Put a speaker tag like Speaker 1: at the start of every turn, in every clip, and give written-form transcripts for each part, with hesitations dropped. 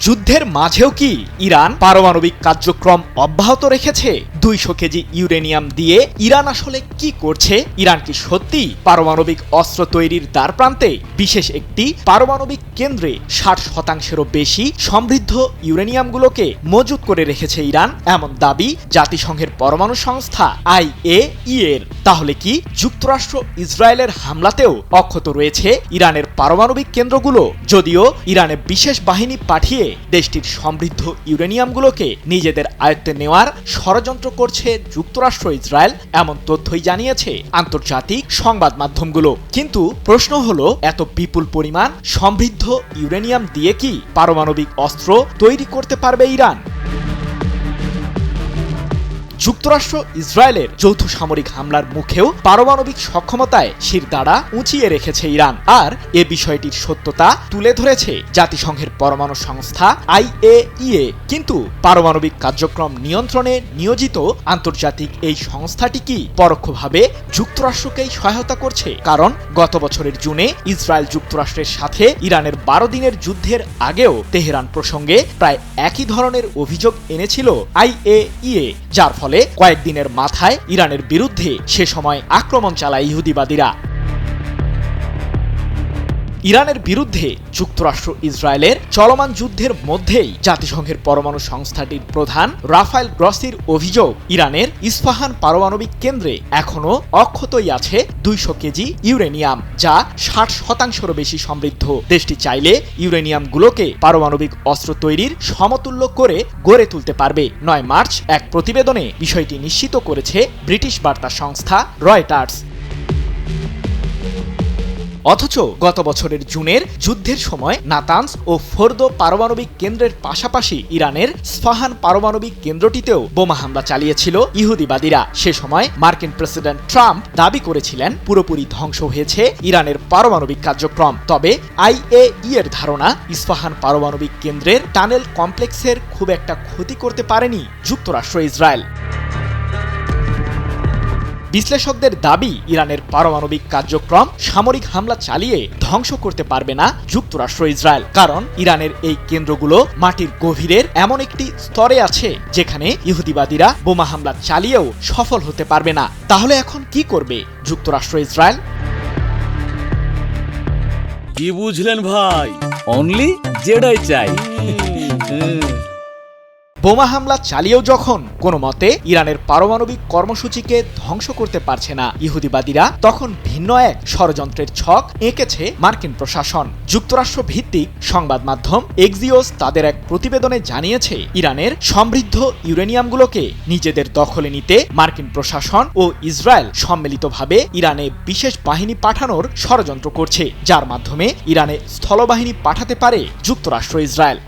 Speaker 1: যুদ্ধের মাঝেও কি ইরান পারমাণবিক কার্যক্রম অব্যাহত রেখেছে? 200 কেজি ইউরেনিয়াম দিয়ে ইরান আসলে কি করছে? ইরান কি সত্যি পারমাণবিক অস্ত্র তৈরির দ্বারপ্রান্তে? বিশেষ একটি পারমাণবিক কেন্দ্রে 60%-এরও বেশি সমৃদ্ধ ইউরেনিয়ামগুলোকে মজুত করে রেখেছে ইরান, এমন দাবি জাতিসংঘের পরমাণু সংস্থা IAEA এর। তাহলে কি যুক্তরাষ্ট্র ইসরায়েলের হামলাতেও অক্ষত রয়েছে ইরানের পারমাণবিক কেন্দ্রগুলো? যদিও ইরানে বিশেষ বাহিনী পাঠিয়ে দেশটির সমৃদ্ধ ইউরেনিয়ামগুলোকে নিজেদের আয়ত্তে নেওয়ার ষড়যন্ত্র করছে যুক্তরাষ্ট্র ইসরায়েল, এমন তথ্যই জানিয়েছে আন্তর্জাতিক সংবাদ মাধ্যমগুলো। কিন্তু প্রশ্ন হলো, এত বিপুল পরিমাণ সমৃদ্ধ ইউরেনিয়াম দিয়ে কি পারমাণবিক অস্ত্র তৈরি করতে পারবে ইরান? যুক্তরাষ্ট্র ইসরায়েলের যৌথ সামরিক হামলার মুখেও পারমাণবিক সক্ষমতায় শিরদাঁড়া উঁচিয়ে রেখেছে ইরান, আর এ বিষয়টির সত্যতা তুলে ধরেছে জাতিসংঘের পরমাণু সংস্থা IAEA। কিন্তু পারমাণবিক কার্যক্রম নিয়ন্ত্রণে নিয়োজিত আন্তর্জাতিক এই সংস্থাটি কি পরোক্ষভাবে যুক্তরাষ্ট্রকেই সহায়তা করছে? কারণ গত বছরের জুনে ইসরায়েল যুক্তরাষ্ট্রের সাথে ইরানের 12 দিনের যুদ্ধের আগেও তেহরান প্রসঙ্গে প্রায় একই ধরনের অভিযোগ এনেছিল IAEA, যার ফলে কয়েকদিনের মাথায় ইরানের বিরুদ্ধে সে সময় আক্রমণ চালায় ইহুদিবাদীরা। ইরানের বিরুদ্ধে যুক্তরাষ্ট্র ইসরায়েলের চলমান যুদ্ধের মধ্যেই জাতিসংঘের পরমাণু সংস্থাটির প্রধান রাফায়েল গ্রসির অভিযোগ, ইরানের ইস্পাহান পারমাণবিক কেন্দ্রে এখনও অক্ষতই আছে 200 কেজি ইউরেনিয়াম, যা 60%-এরও বেশি সমৃদ্ধ। দেশটি চাইলে ইউরেনিয়ামগুলোকে পারমাণবিক অস্ত্র তৈরির সমতুল্য করে গড়ে তুলতে পারবে। 9 মার্চ এক প্রতিবেদনে বিষয়টি নিশ্চিত করেছে ব্রিটিশ বার্তা সংস্থা রয়টার্স। অথচ গত বছরের জুনের যুদ্ধের সময় নাতানস ও ফোর্দো পারমাণবিক কেন্দ্রের পাশাপাশি ইরানের ইস্পাহান পারমাণবিক কেন্দ্রটিতেও বোমা হামলা চালিয়েছিল ইহুদিবাদীরা। সে সময় মার্কিন প্রেসিডেন্ট ট্রাম্প দাবি করেছিলেন পুরোপুরি ধ্বংস হয়েছে ইরানের পারমাণবিক কার্যক্রম। তবে IAEA এর ধারণা, ইস্পাহান পারমাণবিক কেন্দ্রের টানেল কমপ্লেক্সের খুব একটা ক্ষতি করতে পারেনি যুক্তরাষ্ট্র ইসরায়েল। বিশ্লেষকদের দাবি, ইরানের পারমাণবিক কার্যক্রম সামরিক হামলা চালিয়ে ধ্বংস করতে পারবে না যুক্তরাষ্ট্র ইসরায়েল, কারণ ইরানের এই কেন্দ্রগুলো মাটির গভীরের এমন একটি স্তরে আছে যেখানে ইহুদিবাদীরা বোমা হামলা চালিয়েও সফল হতে পারবে না। তাহলে এখন কি করবে যুক্তরাষ্ট্র ইসরায়েল?
Speaker 2: কি বুঝলেন ভাই? অনলি যেটাই চাই।
Speaker 1: বোমা হামলা চালিয়েও যখন কোনো মতে ইরানের পারমাণবিক কর্মসূচিকে ধ্বংস করতে পারছে না ইহুদিবাদীরা, তখন ভিন্ন এক ষড়যন্ত্রের ছক এঁকেছে মার্কিন প্রশাসন। যুক্তরাষ্ট্র ভিত্তিক সংবাদ মাধ্যম এক্সিওস তাদের এক প্রতিবেদনে জানিয়েছে, ইরানের সমৃদ্ধ ইউরেনিয়ামগুলোকে নিজেদের দখলে নিতে মার্কিন প্রশাসন ও ইসরায়েল সম্মিলিতভাবে ইরানে বিশেষ বাহিনী পাঠানোর ষড়যন্ত্র করছে, যার মাধ্যমে ইরানে স্থলবাহিনী পাঠাতে পারে যুক্তরাষ্ট্র ইসরায়েল।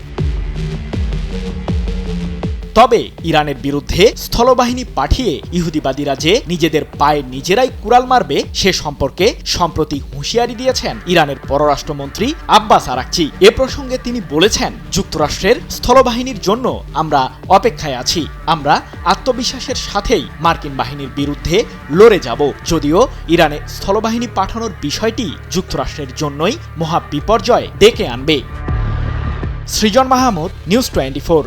Speaker 1: তবে ইরানের বিরুদ্ধে স্থলবাহিনী পাঠিয়ে ইহুদিবাদীরা যে নিজেদের পায়ে নিজেরাই কুড়াল মারবে সে সম্পর্কে সম্প্রতি হুঁশিয়ারি দিয়েছেন ইরানের পররাষ্ট্রমন্ত্রী আব্বাস আরাকচি। এ প্রসঙ্গে তিনি বলেছেন, যুক্তরাষ্ট্রের স্থলবাহিনীর জন্য আমরা অপেক্ষায় আছি। আমরা আত্মবিশ্বাসের সাথেই মার্কিন বাহিনীর বিরুদ্ধে লড়ে যাব, যদিও ইরানে স্থলবাহিনী পাঠানোর বিষয়টি যুক্তরাষ্ট্রের জন্যই মহা বিপর্যয় ডেকে আনবে। সৃজন মাহমুদ, নিউজ 24।